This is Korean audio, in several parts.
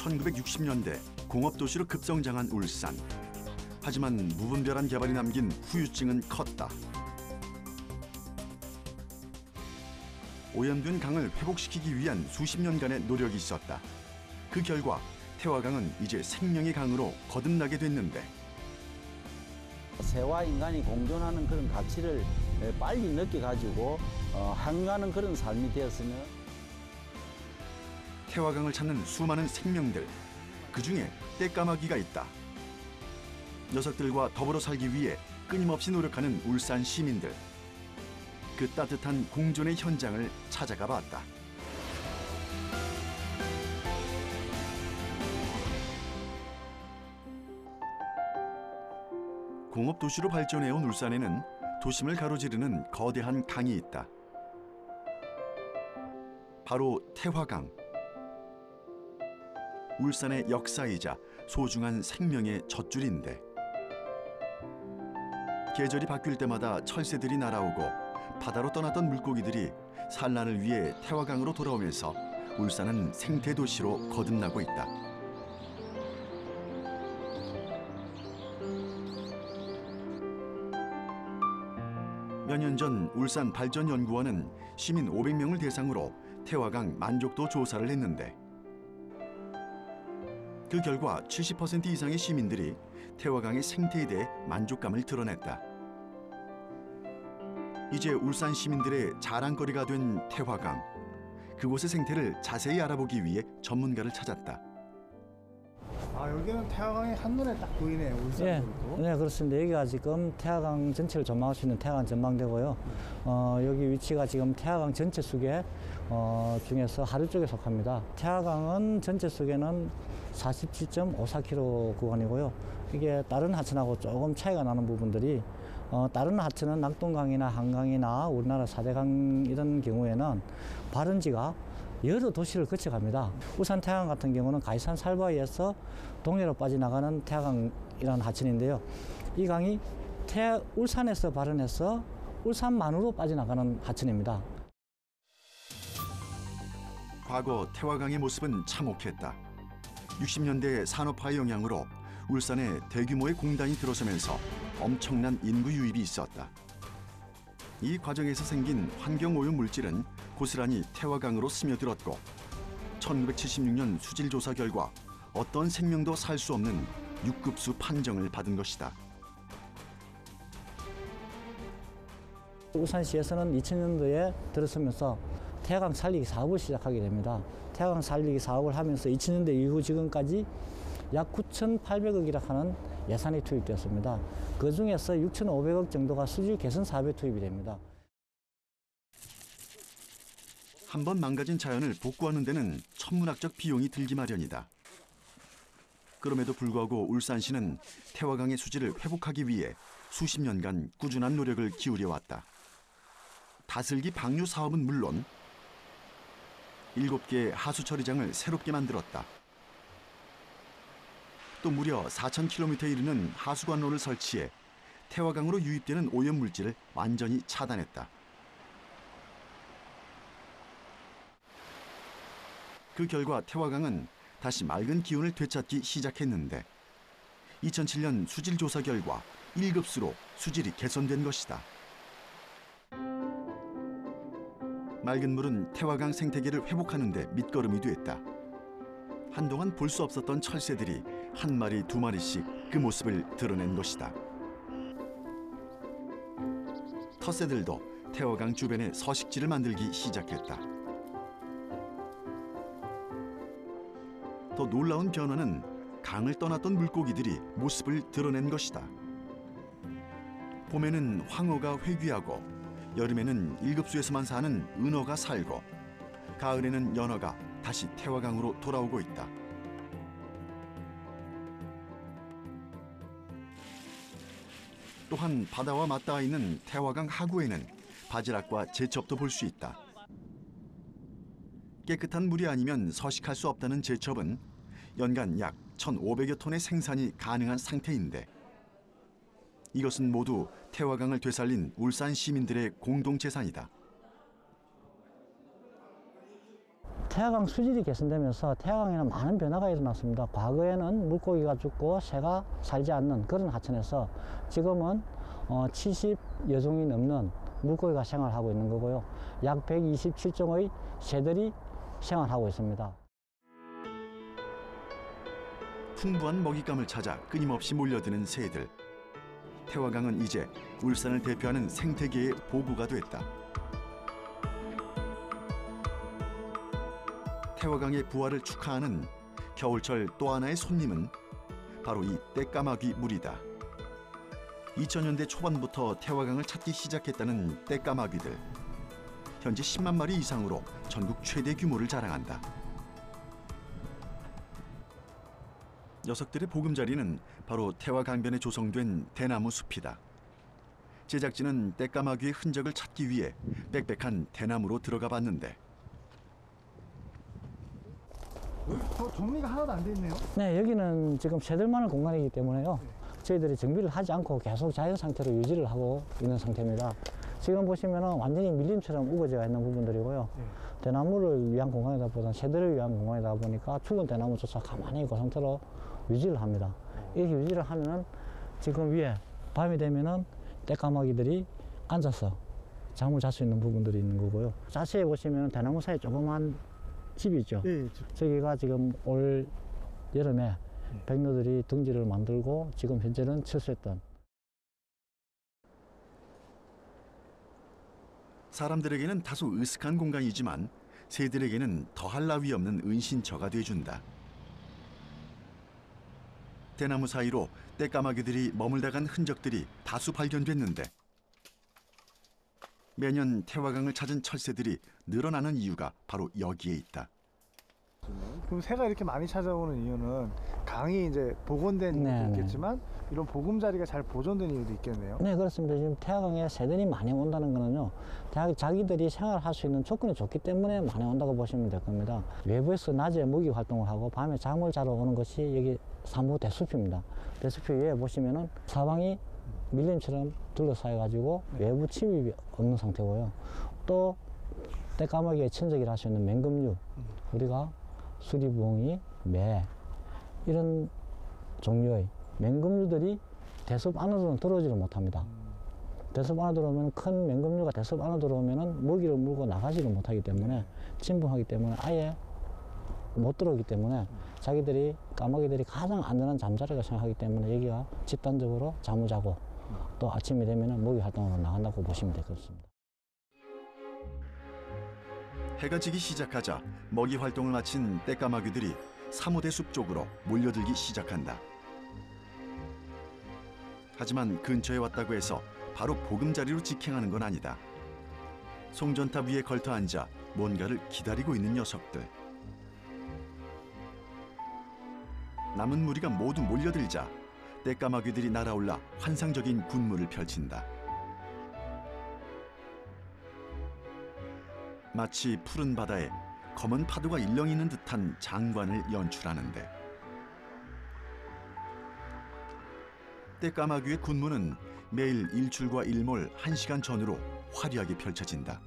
1960년대 공업도시로 급성장한 울산. 하지만 무분별한 개발이 남긴 후유증은 컸다. 오염된 강을 회복시키기 위한 수십 년간의 노력이 있었다. 그 결과 태화강은 이제 생명의 강으로 거듭나게 됐는데, 새와 인간이 공존하는 그런 가치를 빨리 느껴가지고 항유하는 그런 삶이 되었으면. 태화강을 찾는 수많은 생명들, 그중에 떼까마귀가 있다. 녀석들과 더불어 살기 위해 끊임없이 노력하는 울산 시민들. 그 따뜻한 공존의 현장을 찾아가 봤다. 공업도시로 발전해온 울산에는 도심을 가로지르는 거대한 강이 있다. 바로 태화강. 울산의 역사이자 소중한 생명의 젖줄인데, 계절이 바뀔 때마다 철새들이 날아오고 바다로 떠났던 물고기들이 산란을 위해 태화강으로 돌아오면서 울산은 생태도시로 거듭나고 있다. 몇 년 전 울산 발전연구원은 시민 500명을 대상으로 태화강 만족도 조사를 했는데, 그 결과 70% 이상의 시민들이 태화강의 생태에 대해 만족감을 드러냈다. 이제 울산 시민들의 자랑거리가 된 태화강. 그곳의 생태를 자세히 알아보기 위해 전문가를 찾았다. 여기는 태화강이 한눈에 딱 보이네요, 울산으로도. 네, 그렇습니다. 여기가 지금 태화강 전체를 전망할 수 있는 태화강 전망대고요. 여기 위치가 지금 태화강 전체 속에 중에서 하류 쪽에 속합니다. 태화강은 전체 속에는 47.54km 구간이고요. 이게 다른 하천하고 조금 차이가 나는 부분들이, 다른 하천은 낙동강이나 한강이나 우리나라 4대강 이런 경우에는 발원지가 여러 도시를 거쳐갑니다. 울산 태화강 같은 경우는 가이산 살바위에서 동해로 빠져나가는 태화강이라는 하천인데요. 이 강이 울산에서 발원해서 울산만으로 빠져나가는 하천입니다. 과거 태화강의 모습은 참혹했다. 60년대 산업화의 영향으로 울산에 대규모의 공단이 들어서면서 엄청난 인구 유입이 있었다. 이 과정에서 생긴 환경오염 물질은 고스란히 태화강으로 스며들었고, 1976년 수질조사 결과 어떤 생명도 살 수 없는 6급수 판정을 받은 것이다. 울산시에서는 2000년도에 들어서면서 태화강 살리기 사업을 시작하게 됩니다. 태화강 살리기 사업을 하면서 2000년대 이후 지금까지 약 9,800억이라 하는 예산이 투입되었습니다. 그중에서 6,500억 정도가 수질 개선 사업에 투입이 됩니다. 한번 망가진 자연을 복구하는 데는 천문학적 비용이 들기 마련이다. 그럼에도 불구하고 울산시는 태화강의 수질을 회복하기 위해 수십 년간 꾸준한 노력을 기울여왔다. 다슬기 방류 사업은 물론 7개의 하수 처리장을 새롭게 만들었다. 또 무려 4,000km에 이르는 하수관로를 설치해 태화강으로 유입되는 오염물질을 완전히 차단했다. 그 결과 태화강은 다시 맑은 기운을 되찾기 시작했는데, 2007년 수질조사 결과 1급수로 수질이 개선된 것이다. 맑은 물은 태화강 생태계를 회복하는 데 밑거름이 됐다. 한동안 볼 수 없었던 철새들이 한 마리, 두 마리씩 그 모습을 드러낸 것이다. 텃새들도 태화강 주변에 서식지를 만들기 시작했다. 더 놀라운 변화는 강을 떠났던 물고기들이 모습을 드러낸 것이다. 봄에는 황어가 회귀하고, 여름에는 1급수에서만 사는 은어가 살고, 가을에는 연어가 다시 태화강으로 돌아오고 있다. 또한 바다와 맞닿아 있는 태화강 하구에는 바지락과 제첩도 볼 수 있다. 깨끗한 물이 아니면 서식할 수 없다는 제첩은 연간 약 1,500여 톤의 생산이 가능한 상태인데, 이것은 모두 태화강을 되살린 울산 시민들의 공동재산이다. 태화강 수질이 개선되면서 태화강에는 많은 변화가 일어났습니다. 과거에는 물고기가 죽고 새가 살지 않는 그런 하천에서 지금은 70여 종이 넘는 물고기가 생활하고 있는 거고요. 약 127종의 새들이 생활하고 있습니다. 풍부한 먹잇감을 찾아 끊임없이 몰려드는 새들. 태화강은 이제 울산을 대표하는 생태계의 보구가 됐다. 태화강의 부활을 축하하는 겨울철 또 하나의 손님은 바로 이 떼까마귀 물이다. 2000년대 초반부터 태화강을 찾기 시작했다는 떼까마귀들. 현재 10만 마리 이상으로 전국 최대 규모를 자랑한다. 녀석들의 보금자리는 바로 태화강변에 조성된 대나무 숲이다. 제작진은 떼까마귀의 흔적을 찾기 위해 빽빽한 대나무로 들어가 봤는데 정리가 하나도 안 돼 있네요. 네, 여기는 지금 새들만의 공간이기 때문에요. 저희들이 정비를 하지 않고 계속 자연 상태로 유지를 하고 있는 상태입니다. 지금 보시면은 완전히 밀림처럼 우거져 있는 부분들이고요. 대나무를 위한 공간이다 보다 새들을 위한 공간이다 보니까 죽은 대나무조차 가만히 그 상태로 유지를 합니다. 이렇게 유지를 하면은 지금 위에 밤이 되면은 떼까마귀들이 앉아서 잠을 잘 수 있는 부분들이 있는 거고요. 자세히 보시면 대나무 사이에 조그만 집이 있죠. 네, 저기가 지금 올 여름에 백로들이 둥지를 만들고 지금 현재는 철수했던. 사람들에게는 다소 으슥한 공간이지만 새들에게는 더할 나위 없는 은신처가 돼준다. 대나무 사이로 떼까마귀들이 머물다 간 흔적들이 다수 발견됐는데 매년 태화강을 찾은 철새들이 늘어나는 이유가 바로 여기에 있다. 그럼 새가 이렇게 많이 찾아오는 이유는 강이 이제 복원된 이유도 네네. 있겠지만 이런 보금자리가 잘 보존된 이유도 있겠네요. 네, 그렇습니다. 지금 태화강에 새들이 많이 온다는 거는요, 자기들이 생활할 수 있는 조건이 좋기 때문에 많이 온다고 보시면 될 겁니다. 외부에서 낮에 먹이 활동을 하고 밤에 잠을 자러 오는 것이 여기 사무 대숲입니다. 대숲 위에 보시면은 사방이 밀림처럼 둘러싸여 가지고 외부 침입이 없는 상태고요. 또 떼까마귀의 천적이라 할 수 있는 맹금류, 우리가 수리부엉이, 매 이런 종류의 맹금류들이 대숲 안으로는 들어오지를 못합니다. 대숲 안으로 들어오면 큰 맹금류가 대숲 안으로 들어오면은 먹이를 물고 나가지를 못하기 때문에 침범하기 때문에 아예 못 들어오기 때문에 자기들이 까마귀들이 가장 안전한 잠자리가 생각하기 때문에 여기가 집단적으로 잠을 자고 또 아침이 되면은 먹이 활동으로 나간다고 보시면 되겠습니다. 해가 지기 시작하자 먹이 활동을 마친 떼까마귀들이 사모대숲 쪽으로 몰려들기 시작한다. 하지만 근처에 왔다고 해서 바로 보금자리로 직행하는 건 아니다. 송전탑 위에 걸터 앉아 뭔가를 기다리고 있는 녀석들. 남은 무리가 모두 몰려들자 떼까마귀들이 날아올라 환상적인 군무를 펼친다. 마치 푸른 바다에 검은 파도가 일렁이는 듯한 장관을 연출하는데 떼까마귀의 군무는 매일 일출과 일몰 1시간 전으로 화려하게 펼쳐진다.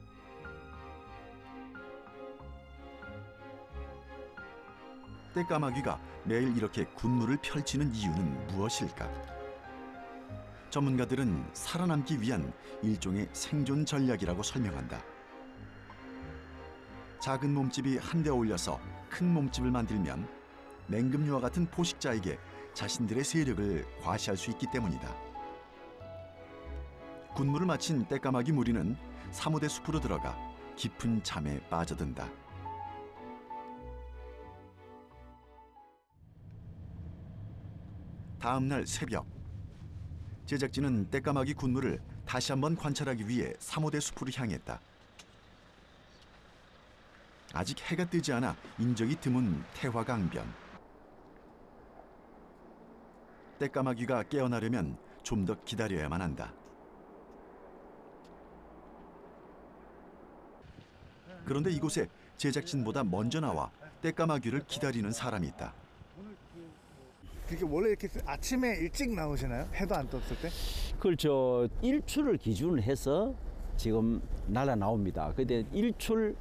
떼까마귀가 매일 이렇게 군무를 펼치는 이유는 무엇일까? 전문가들은 살아남기 위한 일종의 생존 전략이라고 설명한다. 작은 몸집이 한데 어울려서 큰 몸집을 만들면 맹금류와 같은 포식자에게 자신들의 세력을 과시할 수 있기 때문이다. 군무를 마친 떼까마귀 무리는 사모대 숲으로 들어가 깊은 잠에 빠져든다. 다음 날 새벽, 제작진은 떼까마귀 군무를 다시 한번 관찰하기 위해 사모대 숲으로 향했다. 아직 해가 뜨지 않아 인적이 드문 태화강변. 떼까마귀가 깨어나려면 좀 더 기다려야만 한다. 그런데 이곳에 제작진보다 먼저 나와 떼까마귀를 기다리는 사람이 있다. 그게 원래 이렇게 아침에 일찍 나오시나요? 해도 안 떴을 때? 그렇죠. 일출을 기준으로 해서 지금 날아 나옵니다. 근데 일출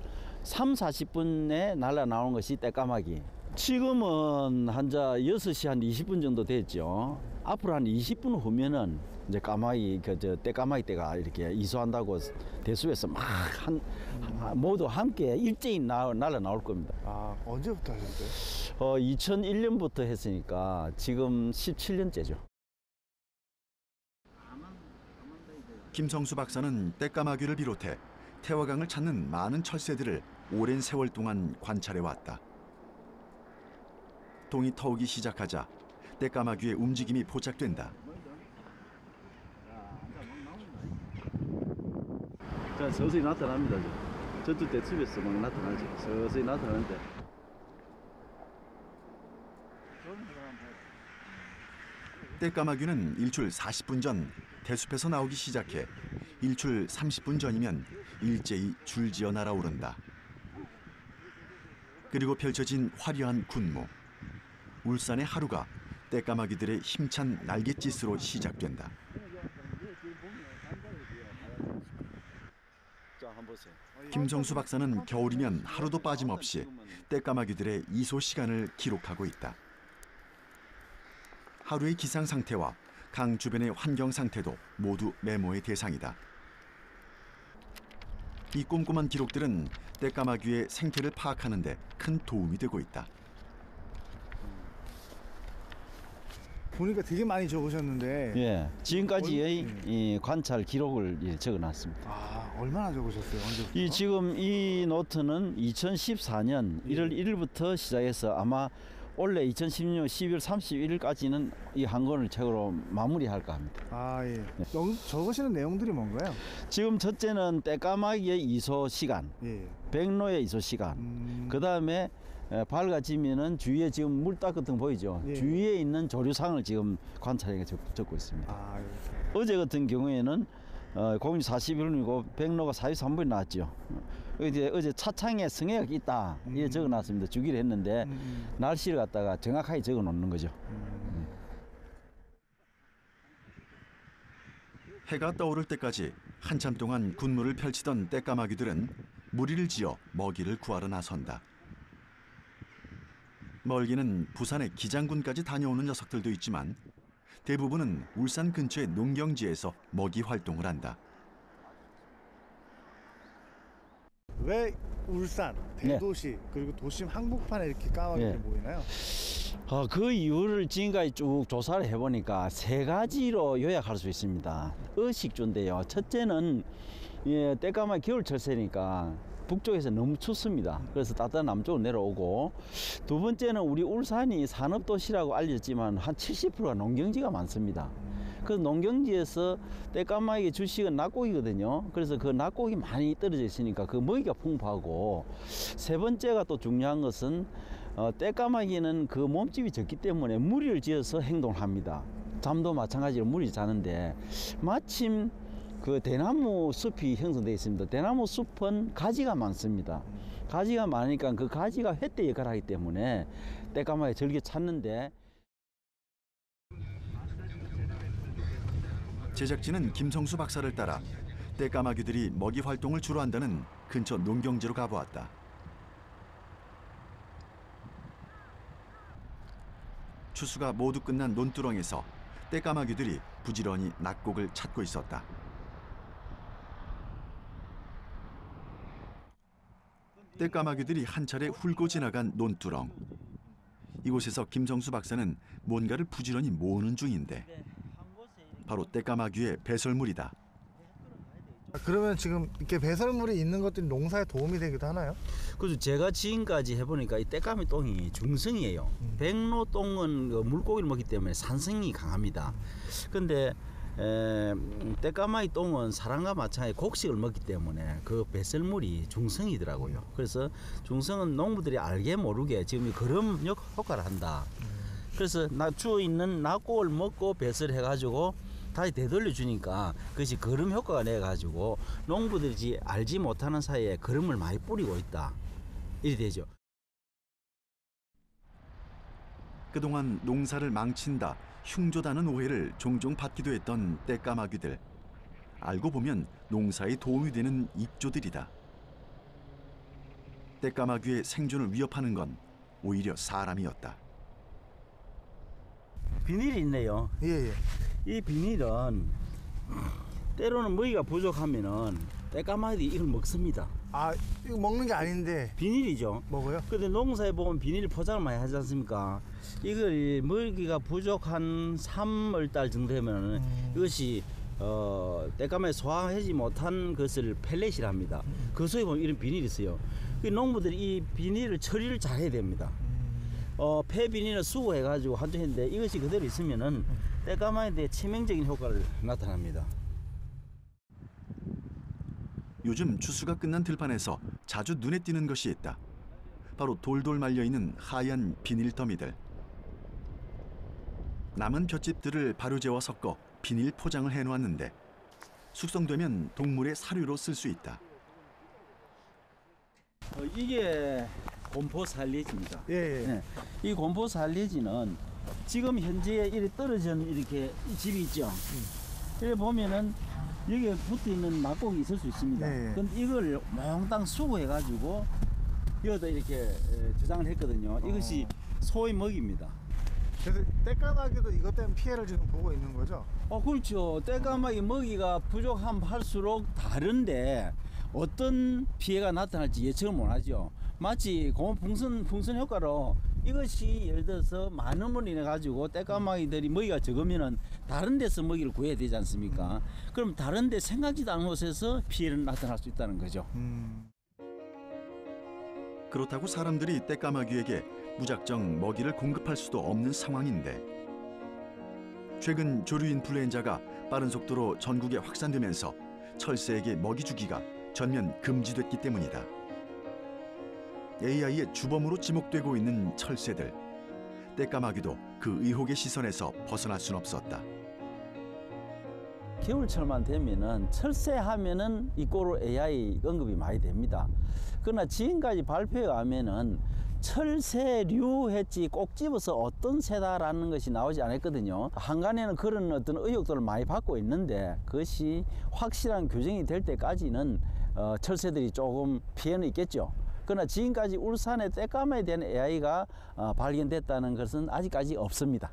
40분에 날라 나오는 것이 떼까마귀. 지금은 한자 6시 한 20분 정도 됐죠. 앞으로 한 20분 후면은 이제 까마귀 떼까마귀 떼가 이렇게 이소한다고 대수에서 막 모두 함께 일제히 날라 나올 겁니다. 아, 언제부터 하셨어요? 2001년부터 했으니까 지금 17년째죠. 김성수 박사는 떼까마귀를 비롯해 태화강을 찾는 많은 철새들을 오랜 세월 동안 관찰해 왔다. 동이 터오기 시작하자 떼까마귀의 움직임이 포착된다. 자, 서서히 나타납니다. 저쪽 대숲에서 막 나타나죠. 서서히 나타나는데. 떼까마귀는 일출 40분 전 대숲에서 나오기 시작해 일출 30분 전이면 일제히 줄지어 날아오른다. 그리고 펼쳐진 화려한 군무. 울산의 하루가 떼까마귀들의 힘찬 날갯짓으로 시작된다. 자, 한번 보세요. 김성수 박사는 겨울이면 하루도 빠짐없이 떼까마귀들의 이소 시간을 기록하고 있다. 하루의 기상 상태와 강 주변의 환경 상태도 모두 메모의 대상이다. 이 꼼꼼한 기록들은 떼까마귀의 생태를 파악하는 데 큰 도움이 되고 있다. 보니까 되게 많이 적으셨는데. 예, 지금까지의 이 관찰 기록을 적어놨습니다. 아, 얼마나 적으셨어요? 언제부터? 지금 이 노트는 2014년 1월 1일부터 시작해서 아마 올해 2016년 12월 31일까지는 이 한 권을 책으로 마무리할까 합니다. 아, 예. 적으시는 내용들이 뭔가요? 지금 첫째는 떼까마귀의 이소 시간, 예. 백로의 이소 시간, 그 다음에 밝아지면은 주위에 지금 물딱 같은 거 보이죠? 예. 주위에 있는 조류상을 지금 관찰해 적고 있습니다. 아, 예. 어제 같은 경우에는 공유 41분이고 백로가 43분이 나왔죠. 이제 어제 차창에 성해가 있다 이렇게 적어놨습니다. 주기를 했는데 날씨를 갖다가 정확하게 적어놓는 거죠. 해가 떠오를 때까지 한참 동안 군무를 펼치던 떼까마귀들은 무리를 지어 먹이를 구하러 나선다. 멀게는 부산의 기장군까지 다녀오는 녀석들도 있지만 대부분은 울산 근처의 농경지에서 먹이 활동을 한다. 왜 울산, 대도시, 그리고 도심 한복판에 이렇게 까마귀들이 네. 모이나요? 그 이유를 지금까지 쭉 조사를 해보니까 세 가지로 요약할 수 있습니다. 의식주인데요. 첫째는 떼까마귀 겨울 철새니까 북쪽에서 너무 춥습니다. 그래서 따뜻한 남쪽으로 내려오고, 두 번째는 우리 울산이 산업도시라고 알려졌지만 한 70%가 농경지가 많습니다. 그래서 농경지에서 떼까마귀 주식은 낙고기거든요. 그래서 그 낙고기 많이 떨어져 있으니까 그 먹이가 풍부하고, 세 번째가 또 중요한 것은 떼까마귀는 그 몸집이 적기 때문에 무리를 지어서 행동을 합니다. 잠도 마찬가지로 무리 자는데, 마침 그 대나무 숲이 형성되어 있습니다. 대나무 숲은 가지가 많습니다. 가지가 많으니까 그 가지가 횃대 역할을 하기 때문에 떼까마귀 즐겨 찾는데. 제작진은 김성수 박사를 따라 떼까마귀들이 먹이 활동을 주로 한다는 근처 농경지로 가보았다. 추수가 모두 끝난 논두렁에서 떼까마귀들이 부지런히 낙곡을 찾고 있었다. 떼까마귀들이 한 차례 훑고 지나간 논두렁. 이곳에서 김성수 박사는 뭔가를 부지런히 모으는 중인데 바로 떼까마귀의 배설물이다. 그러면 지금 이렇게 배설물이 있는 것들이 농사에 도움이 되기도 하나요? 그래서 제가 지금까지 해보니까 이 떼까마귀 똥이 중성이에요. 백로 똥은 그 물고기를 먹기 때문에 산성이 강합니다. 근데 떼까마귀 똥은 사람과 마찬가지 곡식을 먹기 때문에 그 배설물이 중성이더라고요. 그래서 중성은 농부들이 알게 모르게 지금 그런 효과를 한다. 그래서 주어 있는 낙곡을 먹고 배설해 가지고 다시 되돌려 주니까 그것이 거름 효과가 내 가지고 농부들이 알지 못하는 사이에 거름을 많이 뿌리고 있다, 이래 되죠. 그동안 농사를 망친다, 흉조다는 오해를 종종 받기도 했던 떼까마귀들. 알고 보면 농사에 도움이 되는 입조들이다. 떼까마귀의 생존을 위협하는 건 오히려 사람이었다. 비닐이 있네요. 예, 예. 이 비닐은 때로는 먹이가 부족하면은 떼까마귀들이 이걸 먹습니다. 아, 이거 먹는 게 아닌데 비닐이죠. 먹어요? 근데 농사에 보면 비닐 포장을 많이 하지 않습니까? 이걸 먹이가 부족한 3월달 정도 되면 이것이 떼까마귀 소화하지 못한 것을 펠렛이라 합니다. 그 속에 보면 이런 비닐이 있어요. 그 농부들이 이 비닐을 처리를 잘 해야 됩니다. 폐 비닐을 수거해가지고 한쪽 했는데 이것이 그대로 있으면은 떼까마귀에 치명적인 효과를 나타납니다. 요즘 추수가 끝난 들판에서 자주 눈에 띄는 것이 있다. 바로 돌돌 말려있는 하얀 비닐 더미들. 남은 볏짚들을 바로재워 섞어 비닐 포장을 해놓았는데 숙성되면 동물의 사료로 쓸 수 있다. 이게 곰포살레지입니다. 예, 예. 네. 이 곰포살레지는 지금 현재 이렇게 떨어진 이렇게 이 집이 있죠. 이렇게 보면은 여기에 붙어 있는 막곡이 있을 수 있습니다. 네. 근데 이걸 몽땅 수거해가지고 여기다 이렇게 저장을 했거든요. 이것이 소의 먹이입니다. 그래서 떼까마귀도 이것 때문에 피해를 지금 보고 있는 거죠? 그렇죠. 떼까마귀 먹이가 부족함 할수록 다른데 어떤 피해가 나타날지 예측을 못하죠. 마치 풍선 효과로 이것이 예를 들어서 많음으로 인해 가지고 떼까마귀들이 먹이가 적으면은 다른 데서 먹이를 구해야 되지 않습니까? 그럼 다른 데 생각지도 않은 곳에서 피해를 나타날 수 있다는 거죠. 그렇다고 사람들이 떼까마귀에게 무작정 먹이를 공급할 수도 없는 상황인데 최근 조류 인플루엔자가 빠른 속도로 전국에 확산되면서 철새에게 먹이 주기가 전면 금지됐기 때문이다. AI의 주범으로 지목되고 있는 철새들. 떼까마귀도 그 의혹의 시선에서 벗어날 순 없었다. 겨울철만 되면은 철새하면은 이꼬로 AI 언급이 많이 됩니다. 그러나 지금까지 발표에 하면은 철새류 했지 꼭 집어서 어떤 새다라는 것이 나오지 않았거든요. 한간에는 그런 어떤 의혹들을 많이 받고 있는데 그것이 확실한 규정이 될 때까지는 철새들이 조금 피해는 있겠죠. 그러나 지금까지 울산의 떼까마귀에 대한 AI가 발견됐다는 것은 아직까지 없습니다.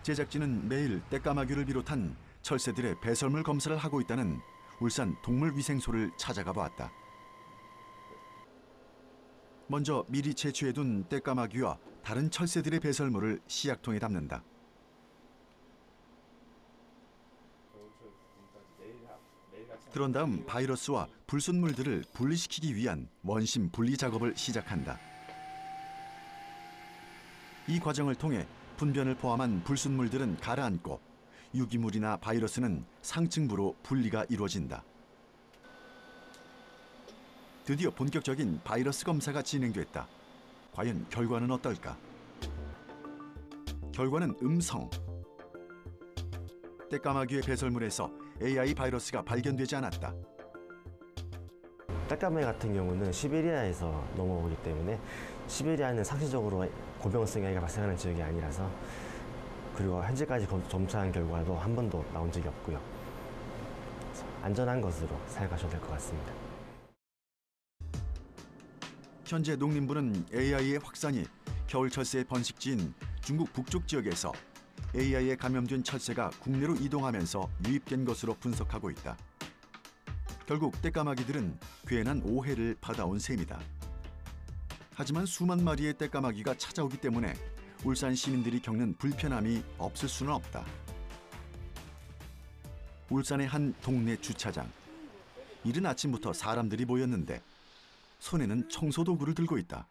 제작진은 매일 떼까마귀를 비롯한 철새들의 배설물 검사를 하고 있다는 울산 동물위생소를 찾아가 보았다. 먼저 미리 채취해둔 떼까마귀와 다른 철새들의 배설물을 시약통에 담는다. 그런 다음 바이러스와 불순물들을 분리시키기 위한 원심 분리 작업을 시작한다. 이 과정을 통해 분변을 포함한 불순물들은 가라앉고 유기물이나 바이러스는 상층부로 분리가 이루어진다. 드디어 본격적인 바이러스 검사가 진행됐다. 과연 결과는 어떨까? 결과는 음성. 떼까마귀의 배설물에서 AI 바이러스가 발견되지 않았다. 떼까마귀 같은 경우는 시베리아에서 넘어오기 때문에 시베리아는 상시적으로 고병성 AI가 발생하는 지역이 아니라서 그리고 현재까지 검사한 결과도 한 번도 나온 적이 없고요. 안전한 것으로 생각하셔도 될 것 같습니다. 현재 농림부는 AI의 확산이 겨울 철새의 번식지인 중국 북쪽 지역에서 AI에 감염된 철새가 국내로 이동하면서 유입된 것으로 분석하고 있다. 결국 떼까마귀들은 괜한 오해를 받아온 셈이다. 하지만 수만 마리의 떼까마귀가 찾아오기 때문에 울산 시민들이 겪는 불편함이 없을 수는 없다. 울산의 한 동네 주차장. 이른 아침부터 사람들이 모였는데 손에는 청소 도구를 들고 있다.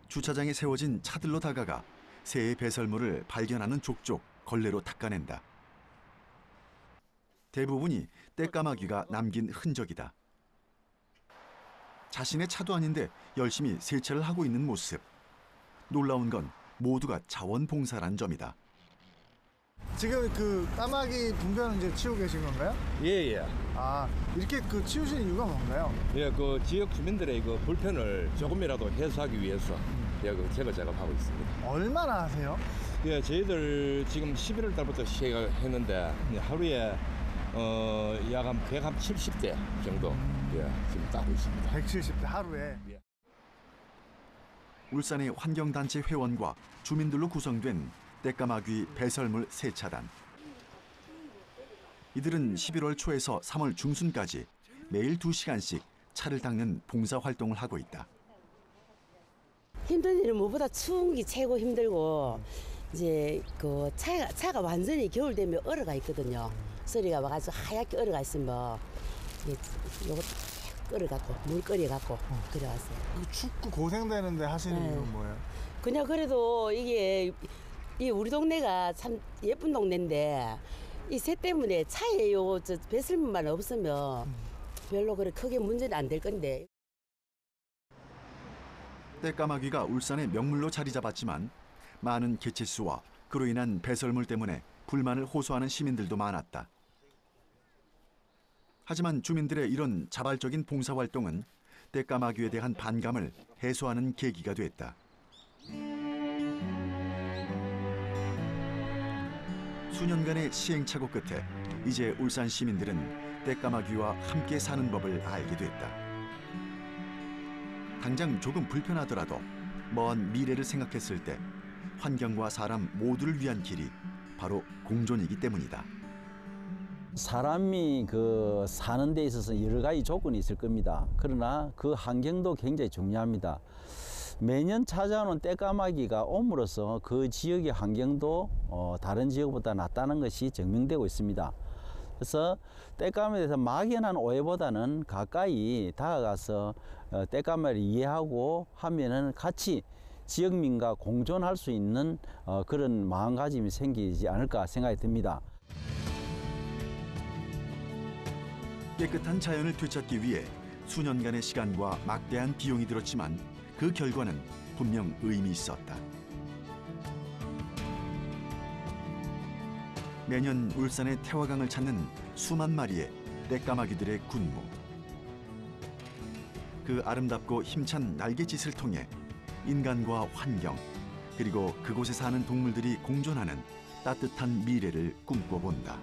주차장에 세워진 차들로 다가가 새의 배설물을 발견하는 족족 걸레로 닦아낸다. 대부분이 떼까마귀가 남긴 흔적이다. 자신의 차도 아닌데 열심히 세차를 하고 있는 모습. 놀라운 건 모두가 자원봉사란 점이다. 지금 그 까마귀 분변을 이제 치우고 계신 건가요? 예예. 아, 이렇게 그 치우신 이유가 뭔가요? 예, 그 지역 주민들의 그 불편을 조금이라도 해소하기 위해서 예, 그 제거 작업하고 있습니다. 얼마나 하세요? 예, 저희들 지금 11월 달부터 시작했는데 하루에 약 한 170대 정도 예, 지금 따고 있습니다. 170대 하루에. 울산의 환경단체 회원과 주민들로 구성된 떼까마귀 배설물 세차단. 이들은 11월 초에서 3월 중순까지 매일 2시간씩 차를 닦는 봉사활동을 하고 있다. 힘든 일은 무엇보다 추운 게 최고 힘들고 이제 그 차가 완전히 겨울 되면 얼어가 있거든요. 소리가 와가지고 하얗게 얼어가 있으면 요거 끓여갖고 물 끓여갖고 그래왔어요. 춥고 고생되는데 하시는 네. 이유는 뭐예요? 그냥 그래도 이게 우리 동네가 참 예쁜 동네인데 이 새 때문에 차에 요 저 배설물만 없으면 별로 그렇게 크게 문제는 안 될 건데. 떼까마귀가 울산의 명물로 자리 잡았지만 많은 개체수와 그로 인한 배설물 때문에 불만을 호소하는 시민들도 많았다. 하지만 주민들의 이런 자발적인 봉사활동은 떼까마귀에 대한 반감을 해소하는 계기가 됐다. 수년간의 시행착오 끝에 이제 울산 시민들은 떼까마귀와 함께 사는 법을 알게 됐다. 당장 조금 불편하더라도 먼 미래를 생각했을 때 환경과 사람 모두를 위한 길이 바로 공존이기 때문이다. 사람이 그 사는 데 있어서 여러 가지 조건이 있을 겁니다. 그러나 그 환경도 굉장히 중요합니다. 매년 찾아오는 떼까마귀가 옴으로써 그 지역의 환경도 다른 지역보다 낫다는 것이 증명되고 있습니다. 그래서 떼까마귀에 대해서 막연한 오해보다는 가까이 다가가서 떼까마귀를 이해하고 하면은 같이 지역민과 공존할 수 있는 그런 마음가짐이 생기지 않을까 생각이 듭니다. 깨끗한 자연을 되찾기 위해 수년간의 시간과 막대한 비용이 들었지만 그 결과는 분명 의미 있었다. 매년 울산의 태화강을 찾는 수만 마리의 떼까마귀들의 군무. 그 아름답고 힘찬 날갯짓을 통해 인간과 환경, 그리고 그곳에 사는 동물들이 공존하는 따뜻한 미래를 꿈꿔본다.